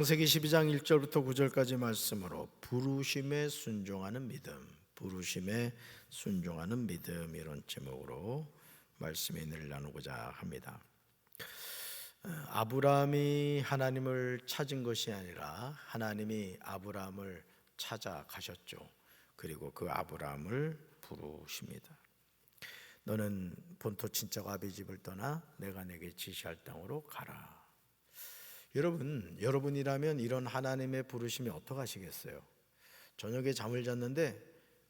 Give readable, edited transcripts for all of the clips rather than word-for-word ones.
창세기 12장 1절부터 9절까지 말씀으로 부르심에 순종하는 믿음, 부르심에 순종하는 믿음, 이런 제목으로 말씀의 은혜를 나누고자 합니다. 아브라함이 하나님을 찾은 것이 아니라 하나님이 아브라함을 찾아가셨죠. 그리고 그 아브라함을 부르십니다. 너는 본토 친척 아비 집을 떠나 내가 내게 지시할 땅으로 가라. 여러분이라면 이런 하나님의 부르심이 어떡하시겠어요? 저녁에 잠을 잤는데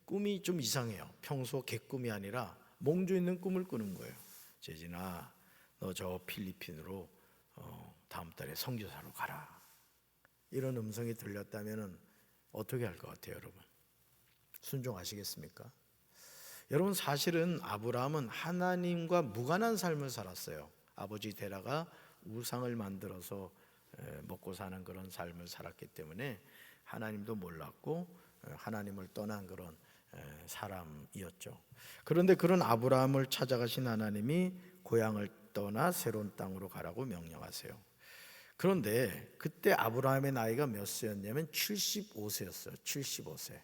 꿈이 좀 이상해요. 평소 개꿈이 아니라 몽주 있는 꿈을 꾸는 거예요. 재진아, 너 저 필리핀으로 다음 달에 선교사로 가라. 이런 음성이 들렸다면 어떻게 할 것 같아요, 여러분? 순종하시겠습니까? 여러분, 사실은 아브라함은 하나님과 무관한 삶을 살았어요. 아버지 데라가 우상을 만들어서 먹고 사는 그런 삶을 살았기 때문에 하나님도 몰랐고 하나님을 떠난 그런 사람이었죠. 그런데 그런 아브라함을 찾아가신 하나님이 고향을 떠나 새로운 땅으로 가라고 명령하세요. 그런데 그때 아브라함의 나이가 몇 세였냐면 75세였어요. 75세.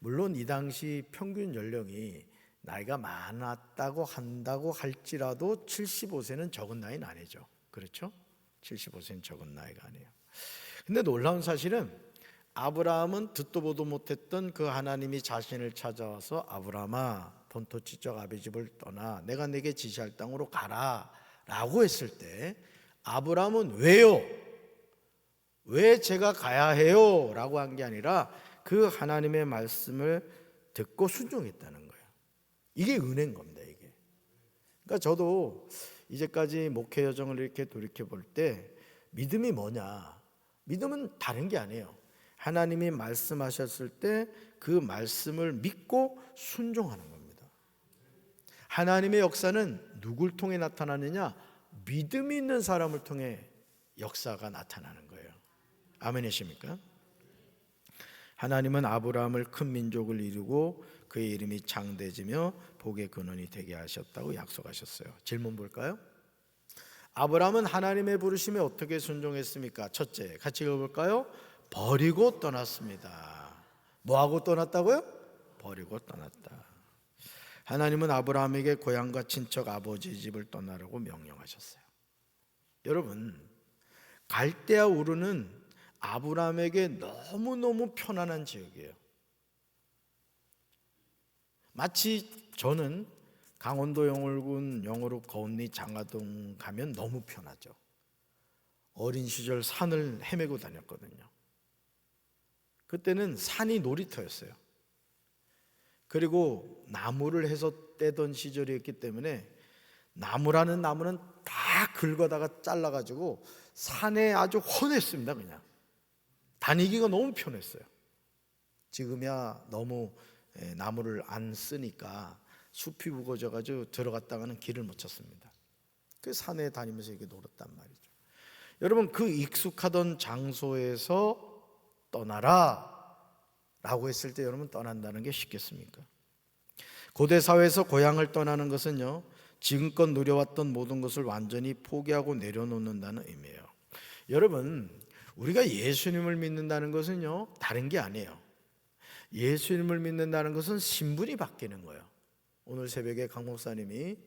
물론 이 당시 평균 연령이 나이가 많았다고 한다고 할지라도 75세는 적은 나이는 아니죠. 그렇죠? 75세는 적은 나이가 아니에요. 근데 놀라운 사실은 아브라함은 듣도 보도 못했던 그 하나님이 자신을 찾아와서 아브라함아, 본토 친척 아비 집을 떠나 내가 내게 지시할 땅으로 가라 라고 했을 때 아브라함은 왜요? 왜 제가 가야 해요? 라고 한 게 아니라 그 하나님의 말씀을 듣고 순종했다는 거예요. 이게 은혜인 겁니다. 이게. 그러니까 저도 이제까지 목회 여정을 이렇게 돌이켜 볼 때 믿음이 뭐냐? 믿음은 다른 게 아니에요. 하나님이 말씀하셨을 때 그 말씀을 믿고 순종하는 겁니다. 하나님의 역사는 누굴 통해 나타나느냐? 믿음이 있는 사람을 통해 역사가 나타나는 거예요. 아멘이십니까? 하나님은 아브라함을 큰 민족을 이루고 그의 이름이 장대지며 복의 근원이 되게 하셨다고 약속하셨어요. 질문 볼까요? 아브라함은 하나님의 부르심에 어떻게 순종했습니까? 첫째, 같이 읽어볼까요? 버리고 떠났습니다. 뭐하고 떠났다고요? 버리고 떠났다. 하나님은 아브라함에게 고향과 친척 아버지 집을 떠나라고 명령하셨어요. 여러분, 갈대아 우르는 아브라함에게 너무너무 편안한 지역이에요. 마치 저는 강원도 영월군 영월읍 거운리 장화동 가면 너무 편하죠. 어린 시절 산을 헤매고 다녔거든요. 그때는 산이 놀이터였어요. 그리고 나무를 해서 떼던 시절이었기 때문에 나무는 다 긁어다가 잘라가지고 산에 아주 혼했습니다. 그냥 다니기가 너무 편했어요. 지금이야 너무 나무를 안 쓰니까 숲이 우거져가지고 들어갔다가는 길을 못 찾습니다. 그 산에 다니면서 이렇게 놀았단 말이죠. 여러분, 그 익숙하던 장소에서 떠나라 라고 했을 때 여러분, 떠난다는 게 쉽겠습니까? 고대 사회에서 고향을 떠나는 것은요, 지금껏 누려왔던 모든 것을 완전히 포기하고 내려놓는다는 의미예요. 여러분, 우리가 예수님을 믿는다는 것은요, 다른 게 아니에요. 예수님을 믿는다는 것은 신분이 바뀌는 거예요. 오늘 새벽에 강 목사님이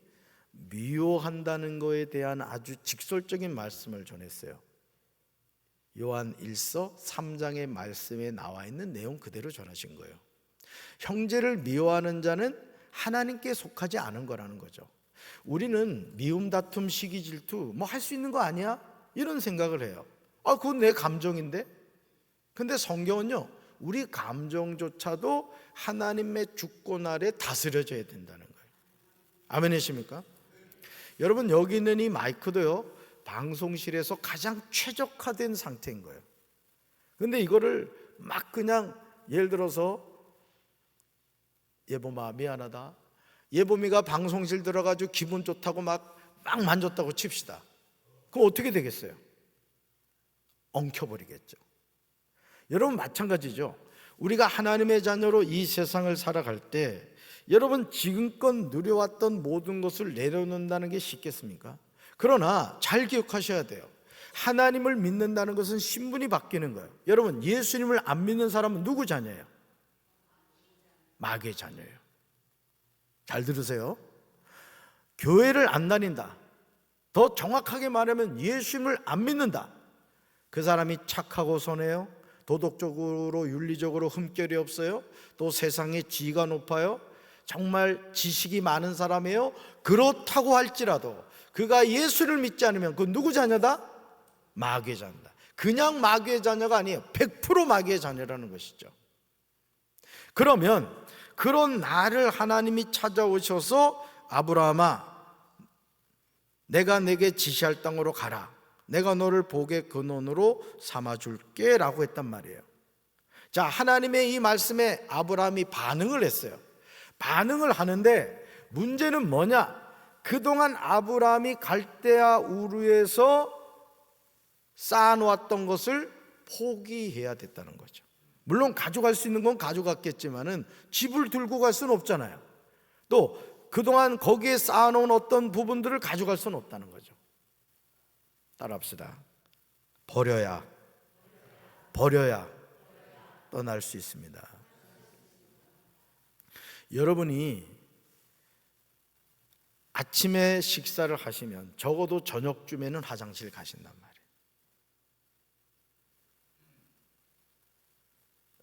미워한다는 것에 대한 아주 직설적인 말씀을 전했어요. 요한 1서 3장의 말씀에 나와 있는 내용 그대로 전하신 거예요. 형제를 미워하는 자는 하나님께 속하지 않은 거라는 거죠. 우리는 미움, 다툼, 시기, 질투 뭐 할 수 있는 거 아니야? 이런 생각을 해요. 그건 내 감정인데? 근데 성경은요, 우리 감정조차도 하나님의 주권 아래 다스려져야 된다는 거예요. 아멘이십니까? 여러분, 여기 있는 이 마이크도요, 방송실에서 가장 최적화된 상태인 거예요. 근데 이거를 막 그냥 예를 들어서 예봄아 미안하다, 예봄이가 방송실 들어가지고 기분 좋다고 막 만졌다고 칩시다. 그럼 어떻게 되겠어요? 엉켜버리겠죠. 여러분, 마찬가지죠. 우리가 하나님의 자녀로 이 세상을 살아갈 때 여러분, 지금껏 누려왔던 모든 것을 내려놓는다는 게 쉽겠습니까? 그러나 잘 기억하셔야 돼요. 하나님을 믿는다는 것은 신분이 바뀌는 거예요. 여러분, 예수님을 안 믿는 사람은 누구 자녀예요? 마귀의 자녀예요. 잘 들으세요. 교회를 안 다닌다, 더 정확하게 말하면 예수님을 안 믿는다, 그 사람이 착하고 선해요, 도덕적으로 윤리적으로 흠결이 없어요, 또 세상의 지위가 높아요, 정말 지식이 많은 사람이에요. 그렇다고 할지라도 그가 예수를 믿지 않으면 그건 누구 자녀다? 마귀의 자녀다. 그냥 마귀의 자녀가 아니에요. 100% 마귀의 자녀라는 것이죠. 그러면 그런 나를 하나님이 찾아오셔서 아브라함아, 내가 내게 지시할 땅으로 가라, 내가 너를 복의 근원으로 삼아줄게 라고 했단 말이에요. 자, 하나님의 이 말씀에 아브라함이 반응을 했어요. 반응을 하는데 문제는 뭐냐? 그동안 아브라함이 갈대아 우르에서 쌓아놓았던 것을 포기해야 됐다는 거죠. 물론 가져갈 수 있는 건 가져갔겠지만은 집을 들고 갈 수는 없잖아요. 또 그동안 거기에 쌓아놓은 어떤 부분들을 가져갈 수는 없다는 거죠. 따라합시다. 버려야 떠날 수 있습니다. 여러분이 아침에 식사를 하시면 적어도 저녁쯤에는 화장실 가신단 말이에요.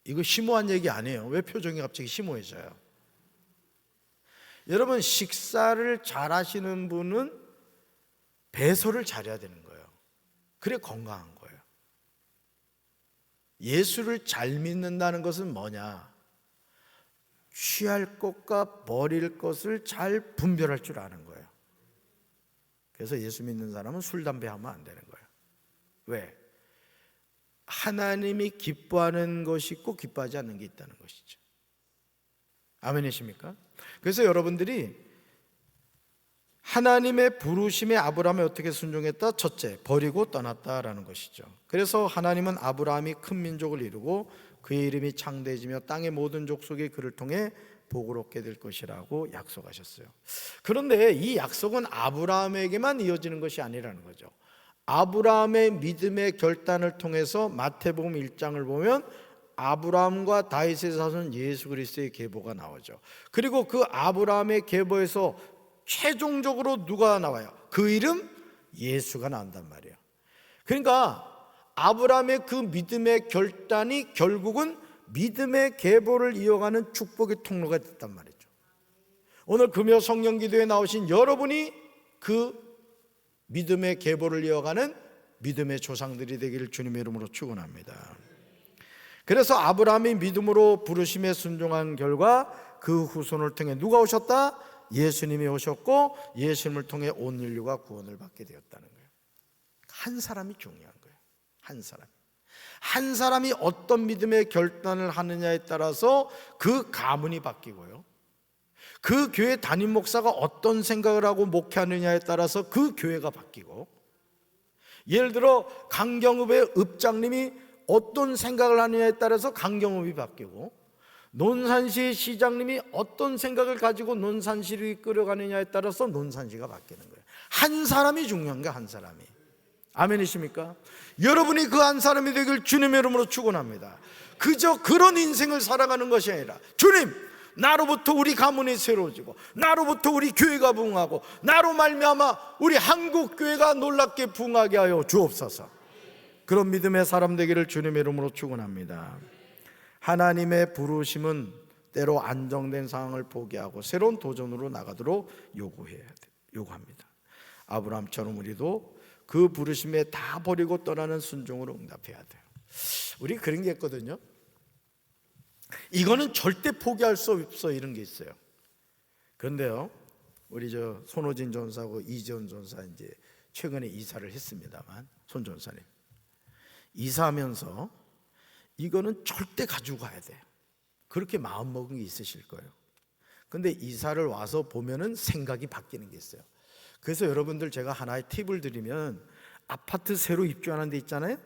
이거 심오한 얘기 아니에요. 왜 표정이 갑자기 심오해져요? 여러분, 식사를 잘 하시는 분은 배설을 잘해야 되는 거예요. 그래 건강한 거예요. 예수를 잘 믿는다는 것은 뭐냐? 취할 것과 버릴 것을 잘 분별할 줄 아는 거예요. 그래서 예수 믿는 사람은 술, 담배 하면 안 되는 거예요. 왜? 하나님이 기뻐하는 것이 있고 기뻐하지 않는 게 있다는 것이죠. 아멘이십니까? 그래서 여러분들이 하나님의 부르심에 아브라함이 어떻게 순종했다? 첫째, 버리고 떠났다라는 것이죠. 그래서 하나님은 아브라함이 큰 민족을 이루고 그의 이름이 창대해지며 땅의 모든 족속이 그를 통해 복을 얻게 될 것이라고 약속하셨어요. 그런데 이 약속은 아브라함에게만 이어지는 것이 아니라는 거죠. 아브라함의 믿음의 결단을 통해서 마태복음 1장을 보면 아브라함과 다윗의 자손 예수 그리스도의 계보가 나오죠. 그리고 그 아브라함의 계보에서 최종적으로 누가 나와요? 그 이름 예수가 나온단 말이에요. 그러니까 아브라함의 그 믿음의 결단이 결국은 믿음의 계보를 이어가는 축복의 통로가 됐단 말이죠. 오늘 금요 성령 기도에 나오신 여러분이 그 믿음의 계보를 이어가는 믿음의 조상들이 되기를 주님의 이름으로 축원합니다. 그래서 아브라함이 믿음으로 부르심에 순종한 결과 그 후손을 통해 누가 오셨다? 예수님이 오셨고 예수님을 통해 온 인류가 구원을 받게 되었다는 거예요. 한 사람이 중요한 거예요. 한 사람이 어떤 믿음의 결단을 하느냐에 따라서 그 가문이 바뀌고요, 그 교회 담임 목사가 어떤 생각을 하고 목회하느냐에 따라서 그 교회가 바뀌고, 예를 들어 강경읍의 읍장님이 어떤 생각을 하느냐에 따라서 강경읍이 바뀌고, 논산시의 시장님이 어떤 생각을 가지고 논산시를 이끌어가느냐에 따라서 논산시가 바뀌는 거예요. 한 사람이 중요한 거예요. 한 사람이. 아멘이십니까? 여러분이 그 한 사람이 되길 주님의 이름으로 축원합니다. 그저 그런 인생을 살아가는 것이 아니라, 주님, 나로부터 우리 가문이 새로워지고, 나로부터 우리 교회가 부흥하고, 나로 말미암아 우리 한국 교회가 놀랍게 부흥하게 하여 주옵소서. 그런 믿음의 사람 되기를 주님의 이름으로 축원합니다. 하나님의 부르심은 때로 안정된 상황을 포기하고 새로운 도전으로 나가도록 요구합니다. 아브라함처럼 우리도 그 부르심에 다 버리고 떠나는 순종으로 응답해야 돼요. 우리 그런 게 있거든요. 이거는 절대 포기할 수 없어, 이런 게 있어요. 그런데요, 우리 손호진 전사하고 이지원 전사 이제 최근에 이사를 했습니다만, 손 전사님 이사하면서 이거는 절대 가지고 가야 돼, 그렇게 마음먹은 게 있으실 거예요. 근데 이사를 와서 보면은 생각이 바뀌는 게 있어요. 그래서 여러분들 제가 하나의 팁을 드리면, 아파트 새로 입주하는 데 있잖아요.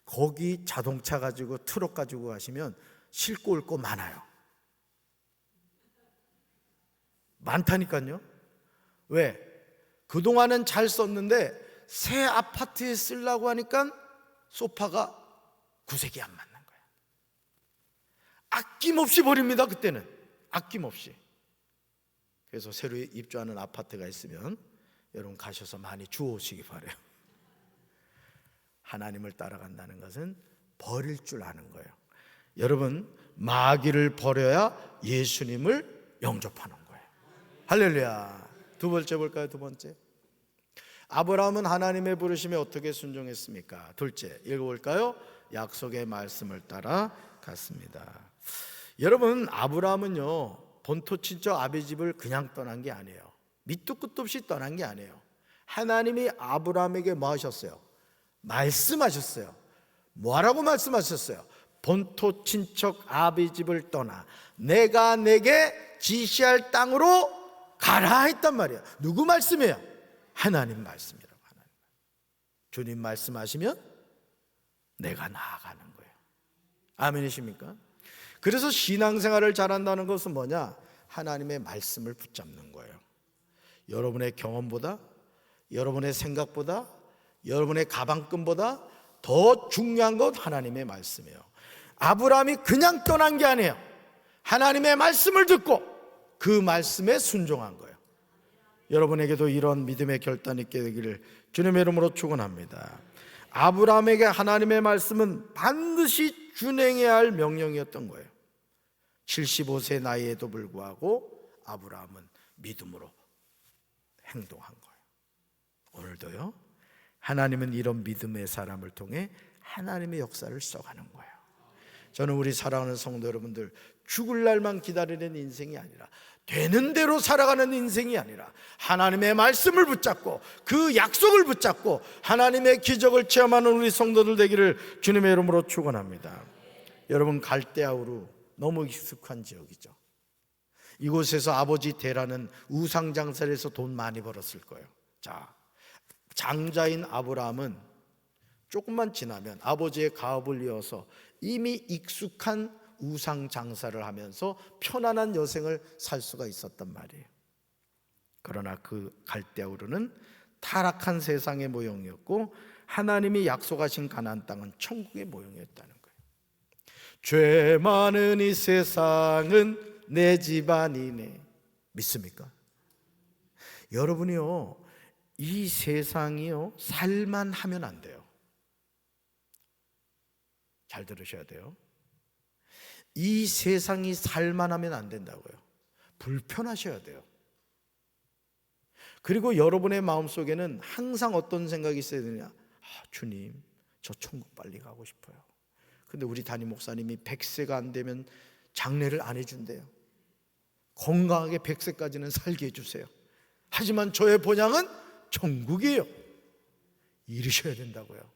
거기 자동차 가지고 트럭 가지고 가시면 싣고 올 거 많아요. 많다니까요. 왜? 그동안은 잘 썼는데 새 아파트에 쓰려고 하니까 소파가 구색이 안 맞는 거야. 아낌없이 버립니다. 그때는 아낌없이. 그래서 새로 입주하는 아파트가 있으면 여러분 가셔서 많이 주워오시기 바라요. 하나님을 따라간다는 것은 버릴 줄 아는 거예요. 여러분, 마귀를 버려야 예수님을 영접하는 거예요. 할렐루야. 두 번째 볼까요? 두 번째, 아브라함은 하나님의 부르심에 어떻게 순종했습니까? 둘째, 읽어볼까요? 약속의 말씀을 따라 갔습니다. 여러분, 아브라함은요 본토 친척 아비 집을 그냥 떠난 게 아니에요. 밑도 끝도 없이 떠난 게 아니에요. 하나님이 아브라함에게 뭐 하셨어요? 말씀하셨어요. 뭐라고 말씀하셨어요? 본토 친척 아비 집을 떠나 내가 내게 지시할 땅으로 가라 했단 말이에요. 누구 말씀이에요? 하나님 말씀이라고. 하나님. 주님 말씀하시면 내가 나아가는 거예요. 아멘이십니까? 그래서 신앙생활을 잘한다는 것은 뭐냐? 하나님의 말씀을 붙잡는 거예요. 여러분의 경험보다, 여러분의 생각보다, 여러분의 가방끈보다 더 중요한 건 하나님의 말씀이에요. 아브라함이 그냥 떠난 게 아니에요. 하나님의 말씀을 듣고 그 말씀에 순종한 거예요. 여러분에게도 이런 믿음의 결단이 있게 되기를 주님의 이름으로 축원합니다. 아브라함에게 하나님의 말씀은 반드시 준행해야 할 명령이었던 거예요. 75세 나이에도 불구하고 아브라함은 믿음으로 행동한 거예요. 오늘도요, 하나님은 이런 믿음의 사람을 통해 하나님의 역사를 써가는 거예요. 저는 우리 사랑하는 성도 여러분들, 죽을 날만 기다리는 인생이 아니라, 되는 대로 살아가는 인생이 아니라 하나님의 말씀을 붙잡고 그 약속을 붙잡고 하나님의 기적을 체험하는 우리 성도들 되기를 주님의 이름으로 축원합니다. 여러분, 갈대아우루 너무 익숙한 지역이죠. 이곳에서 아버지 데라는 우상 장사를 해서 돈 많이 벌었을 거예요. 자, 장자인 아브라함은 조금만 지나면 아버지의 가업을 이어서 이미 익숙한 우상 장사를 하면서 편안한 여생을 살 수가 있었단 말이에요. 그러나 그 갈대아우르는 타락한 세상의 모형이었고 하나님이 약속하신 가나안 땅은 천국의 모형이었다는 거예요. 죄 많은 이 세상은 내 집안이네. 믿습니까? 여러분이요, 이 세상이요 살만하면 안 돼요. 잘 들으셔야 돼요. 이 세상이 살만하면 안 된다고요. 불편하셔야 돼요. 그리고 여러분의 마음속에는 항상 어떤 생각이 있어야 되냐? 주님, 저 천국 빨리 가고 싶어요. 근데 우리 담임 목사님이 100세가 안 되면 장례를 안 해준대요. 건강하게 100세까지는 살게 해주세요. 하지만 저의 본향은 천국이에요. 이러셔야 된다고요.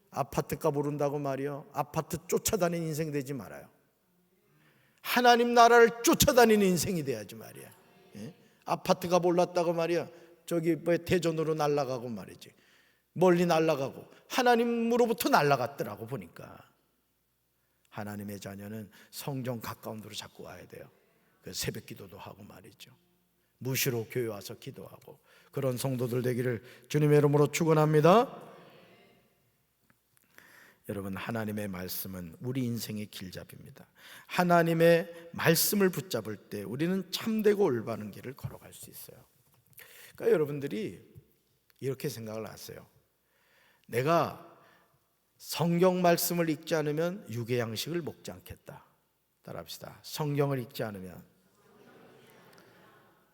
아파트값 오른다고 말이요, 아파트 쫓아다니는 인생 되지 말아요. 하나님 나라를 쫓아다니는 인생이 돼야지 말이야. 예? 아파트값 올랐다고 말이야, 저기 뭐 대전으로 날아가고 말이지, 멀리 날아가고 하나님으로부터 날아갔더라고. 보니까 하나님의 자녀는 성경 가까운 데로 자꾸 와야 돼요. 그래서 새벽 기도도 하고 말이죠, 무시로 교회 와서 기도하고, 그런 성도들 되기를 주님의 이름으로 축원합니다. 여러분, 하나님의 말씀은 우리 인생의 길잡이입니다. 하나님의 말씀을 붙잡을 때 우리는 참되고 올바른 길을 걸어갈 수 있어요. 그러니까 여러분들이 이렇게 생각을 하세요. 내가 성경 말씀을 읽지 않으면 육의 양식을 먹지 않겠다. 따라합시다. 성경을 읽지 않으면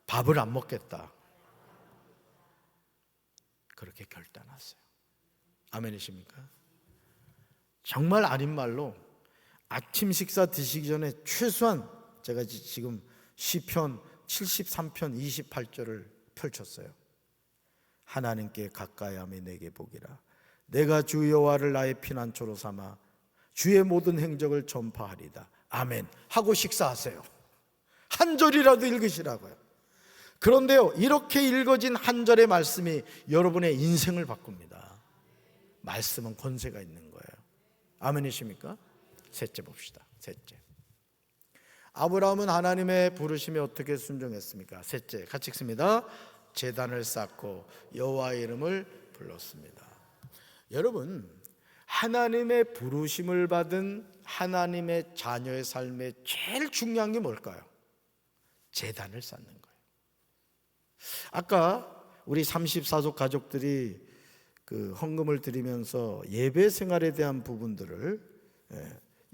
밥을 안 먹겠다. 그렇게 결단하세요. 아멘이십니까? 정말 아닌 말로 아침 식사 드시기 전에 최소한, 제가 지금 시편 73편 28절을 펼쳤어요. 하나님께 가까이함이 내게 복이라. 내가 주 여호와를 나의 피난처로 삼아 주의 모든 행적을 전파하리다. 아멘 하고 식사하세요. 한 절이라도 읽으시라고요. 그런데요, 이렇게 읽어진 한 절의 말씀이 여러분의 인생을 바꿉니다. 말씀은 권세가 있는 거예요. 아멘이십니까? 셋째 봅시다. 셋째, 아브라함은 하나님의 부르심에 어떻게 순종했습니까? 셋째, 같이 읽습니다. 제단을 쌓고 여호와의 이름을 불렀습니다. 여러분, 하나님의 부르심을 받은 하나님의 자녀의 삶에 제일 중요한 게 뭘까요? 제단을 쌓는 거예요. 아까 우리 34족 가족들이 그 헌금을 드리면서 예배 생활에 대한 부분들을,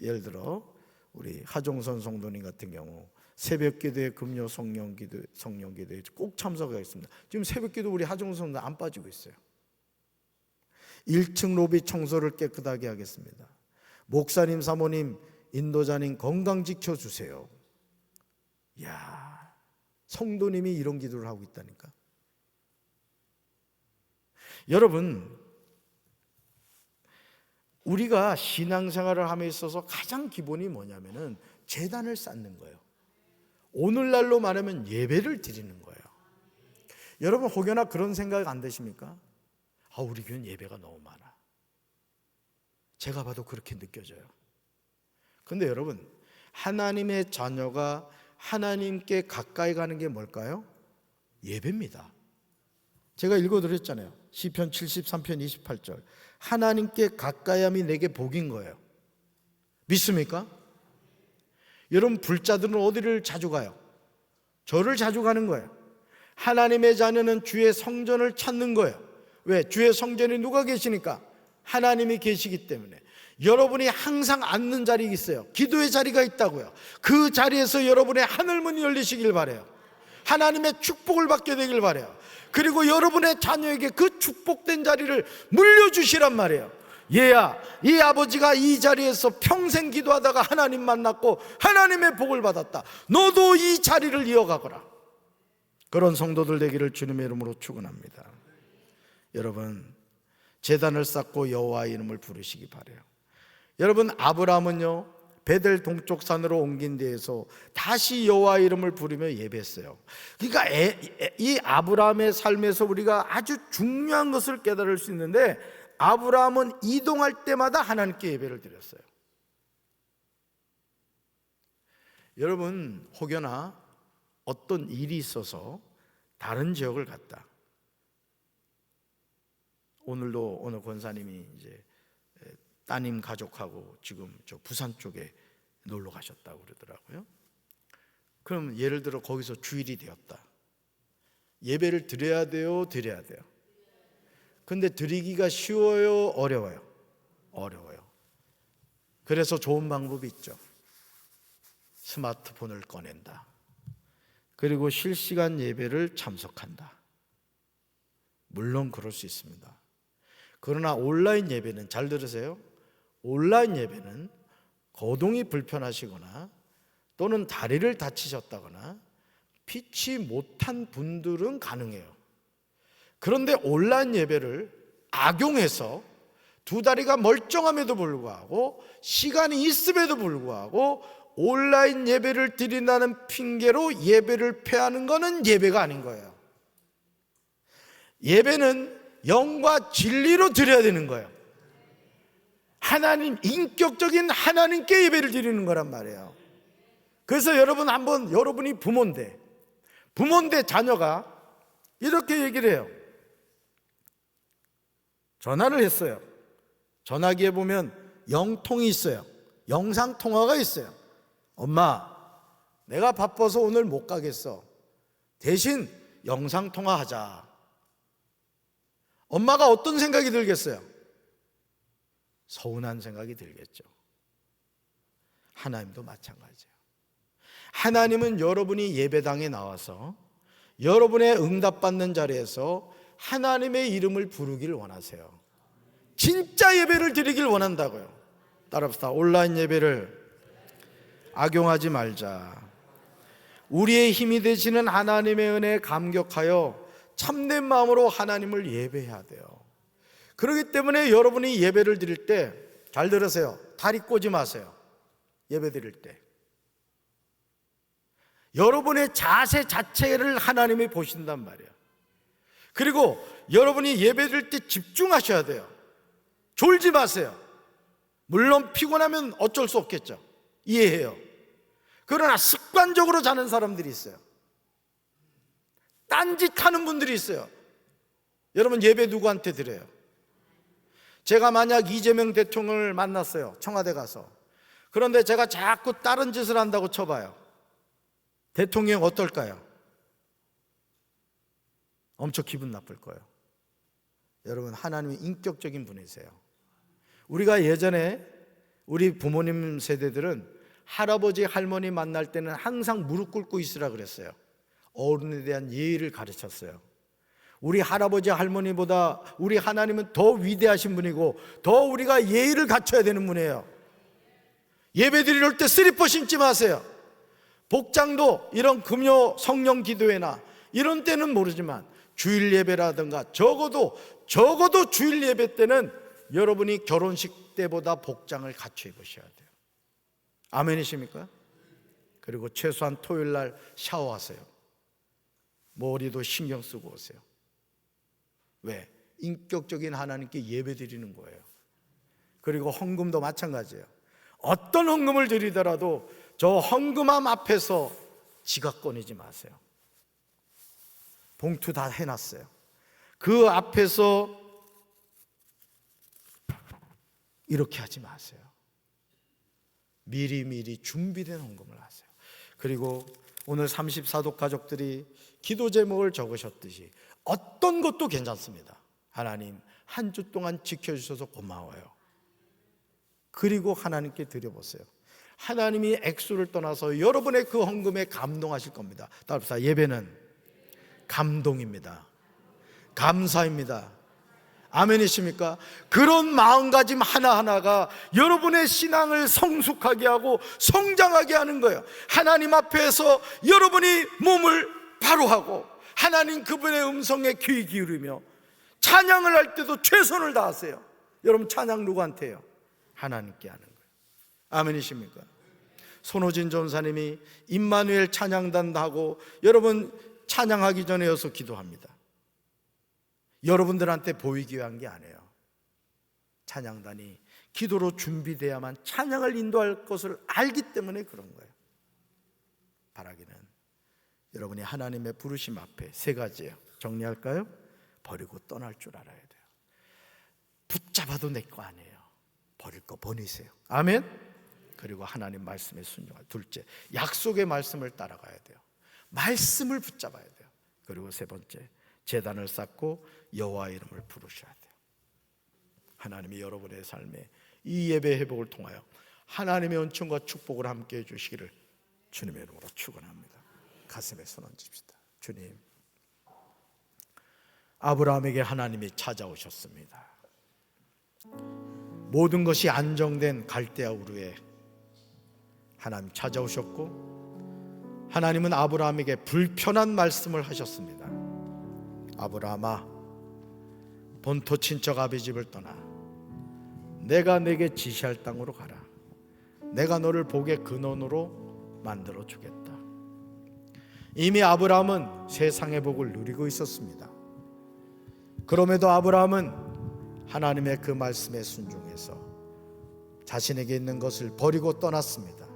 예를 들어 우리 하종선 성도님 같은 경우 새벽기도에 금요 성령기도에 꼭 참석하겠습니다. 지금 새벽기도 우리 하종선 성도 안 빠지고 있어요. 1층 로비 청소를 깨끗하게 하겠습니다. 목사님, 사모님, 인도자님 건강 지켜주세요. 이야, 성도님이 이런 기도를 하고 있다니까. 여러분, 우리가 신앙생활을 함에 있어서 가장 기본이 뭐냐면은 제단을 쌓는 거예요. 오늘날로 말하면 예배를 드리는 거예요. 여러분, 혹여나 그런 생각 안 드십니까? 우리 교회는 예배가 너무 많아. 제가 봐도 그렇게 느껴져요. 그런데 여러분, 하나님의 자녀가 하나님께 가까이 가는 게 뭘까요? 예배입니다. 제가 읽어드렸잖아요. 시편 73편 28절. 하나님께 가까이함이 내게 복인 거예요. 믿습니까? 여러분, 불자들은 어디를 자주 가요? 절을 자주 가는 거예요. 하나님의 자녀는 주의 성전을 찾는 거예요. 왜? 주의 성전에 누가 계시니까? 하나님이 계시기 때문에. 여러분이 항상 앉는 자리가 있어요. 기도의 자리가 있다고요. 그 자리에서 여러분의 하늘문이 열리시길 바라요. 하나님의 축복을 받게 되길 바라요. 그리고 여러분의 자녀에게 그 축복된 자리를 물려주시란 말이에요. 얘야, 이 아버지가 이 자리에서 평생 기도하다가 하나님 만났고 하나님의 복을 받았다. 너도 이 자리를 이어가거라. 그런 성도들 되기를 주님의 이름으로 축원합니다. 여러분, 제단을 쌓고 여호와의 이름을 부르시기 바라요. 여러분, 아브라함은요, 베델 동쪽 산으로 옮긴 데에서 다시 여호와의 이름을 부르며 예배했어요. 그러니까 이 아브라함의 삶에서 우리가 아주 중요한 것을 깨달을 수 있는데, 아브라함은 이동할 때마다 하나님께 예배를 드렸어요. 여러분, 혹여나 어떤 일이 있어서 다른 지역을 갔다. 오늘도 오늘 권사님이 이제 따님 가족하고 지금 저 부산 쪽에 놀러 가셨다고 그러더라고요. 그럼 예를 들어 거기서 주일이 되었다. 예배를 드려야 돼요, 드려야 돼요? 근데 드리기가 쉬워요, 어려워요? 어려워요. 그래서 좋은 방법이 있죠. 스마트폰을 꺼낸다. 그리고 실시간 예배를 참석한다. 물론 그럴 수 있습니다. 그러나 온라인 예배는, 잘 들으세요, 온라인 예배는 거동이 불편하시거나 또는 다리를 다치셨다거나 피치 못한 분들은 가능해요. 그런데 온라인 예배를 악용해서 두 다리가 멀쩡함에도 불구하고 시간이 있음에도 불구하고 온라인 예배를 드린다는 핑계로 예배를 폐하는 것은 예배가 아닌 거예요. 예배는 영과 진리로 드려야 되는 거예요. 하나님, 인격적인 하나님께 예배를 드리는 거란 말이에요. 그래서 여러분, 한번 여러분이 부모인데 자녀가 이렇게 얘기를 해요. 전화를 했어요. 전화기에 보면 영통이 있어요. 영상통화가 있어요. 엄마, 내가 바빠서 오늘 못 가겠어. 대신 영상통화하자. 엄마가 어떤 생각이 들겠어요? 서운한 생각이 들겠죠. 하나님도 마찬가지예요. 하나님은 여러분이 예배당에 나와서 여러분의 응답받는 자리에서 하나님의 이름을 부르길 원하세요. 진짜 예배를 드리길 원한다고요. 따라합시다. 온라인 예배를 악용하지 말자. 우리의 힘이 되시는 하나님의 은혜에 감격하여 참된 마음으로 하나님을 예배해야 돼요. 그렇기 때문에 여러분이 예배를 드릴 때 잘 들으세요. 다리 꼬지 마세요. 예배 드릴 때 여러분의 자세 자체를 하나님이 보신단 말이에요. 그리고 여러분이 예배 드릴 때 집중하셔야 돼요. 졸지 마세요. 물론 피곤하면 어쩔 수 없겠죠. 이해해요. 그러나 습관적으로 자는 사람들이 있어요. 딴짓하는 분들이 있어요. 여러분, 예배 누구한테 드려요? 제가 만약 이재명 대통령을 만났어요, 청와대 가서. 그런데 제가 자꾸 다른 짓을 한다고 쳐봐요. 대통령 어떨까요? 엄청 기분 나쁠 거예요. 여러분, 하나님이 인격적인 분이세요. 우리가 예전에 우리 부모님 세대들은 할아버지 할머니 만날 때는 항상 무릎 꿇고 있으라 그랬어요. 어른에 대한 예의를 가르쳤어요. 우리 할아버지 할머니보다 우리 하나님은 더 위대하신 분이고 더 우리가 예의를 갖춰야 되는 분이에요. 예배 드릴 때 슬리퍼 신지 마세요. 복장도 이런 금요 성령 기도회나 이런 때는 모르지만 주일 예배라든가 적어도 주일 예배 때는 여러분이 결혼식 때보다 복장을 갖춰 입으셔야 돼요. 아멘이십니까? 그리고 최소한 토요일 날 샤워하세요. 머리도 신경 쓰고 오세요. 왜? 인격적인 하나님께 예배 드리는 거예요. 그리고 헌금도 마찬가지예요. 어떤 헌금을 드리더라도 저 헌금함 앞에서 지갑 꺼내지 마세요. 봉투 다 해놨어요. 그 앞에서 이렇게 하지 마세요. 미리미리 준비된 헌금을 하세요. 그리고 오늘 34도 가족들이 기도 제목을 적으셨듯이 어떤 것도 괜찮습니다. 하나님, 한 주 동안 지켜주셔서 고마워요. 그리고 하나님께 드려보세요. 하나님이 액수를 떠나서 여러분의 그 헌금에 감동하실 겁니다. 따라서 예배는 감동입니다. 감사입니다. 아멘이십니까? 그런 마음가짐 하나하나가 여러분의 신앙을 성숙하게 하고 성장하게 하는 거예요. 하나님 앞에서 여러분이 몸을 바로 하고 하나님 그분의 음성에 귀 기울이며 찬양을 할 때도 최선을 다하세요. 여러분, 찬양 누구한테 해요? 하나님께 하는 거예요. 아멘이십니까? 손호진 전사님이 임마누엘 찬양단 하고 여러분 찬양하기 전에 여서 기도합니다. 여러분들한테 보이기 위한 게 아니에요. 찬양단이 기도로 준비돼야만 찬양을 인도할 것을 알기 때문에 그런 거예요. 바라기는 여러분이 하나님의 부르심 앞에 세 가지예요. 정리할까요? 버리고 떠날 줄 알아야 돼요. 붙잡아도 내 거 아니에요. 버릴 거 버리세요. 아멘. 그리고 하나님 말씀에 순종할. 둘째, 약속의 말씀을 따라가야 돼요. 말씀을 붙잡아야 돼요. 그리고 세 번째, 제단을 쌓고 여호와의 이름을 부르셔야 돼요. 하나님이 여러분의 삶에 이 예배 회복을 통하여 하나님의 은총과 축복을 함께 해주시기를 주님의 이름으로 축원합니다. 가슴에 손 얹읍시다. 주님, 아브라함에게 하나님이 찾아오셨습니다. 모든 것이 안정된 갈대아 우르에 하나님 찾아오셨고, 하나님은 아브라함에게 불편한 말씀을 하셨습니다. 아브라함아, 본토 친척 아비 집을 떠나 내가 내게 지시할 땅으로 가라. 내가 너를 복의 근원으로 만들어 주겠다. 이미 아브라함은 세상의 복을 누리고 있었습니다. 그럼에도 아브라함은 하나님의 그 말씀에 순종해서 자신에게 있는 것을 버리고 떠났습니다.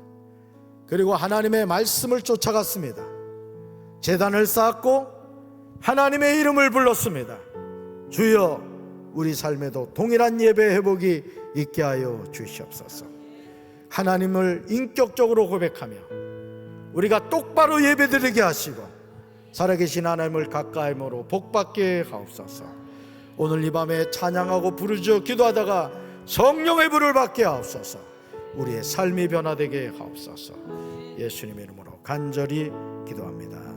그리고 하나님의 말씀을 쫓아갔습니다. 제단을 쌓았고 하나님의 이름을 불렀습니다. 주여, 우리 삶에도 동일한 예배 회복이 있게 하여 주시옵소서. 하나님을 인격적으로 고백하며 우리가 똑바로 예배드리게 하시고 살아계신 하나님을 가까이므로 복받게 하옵소서. 오늘 이 밤에 찬양하고 부르짖어 기도하다가 성령의 불을 받게 하옵소서. 우리의 삶이 변화되게 하옵소서. 예수님의 이름으로 간절히 기도합니다.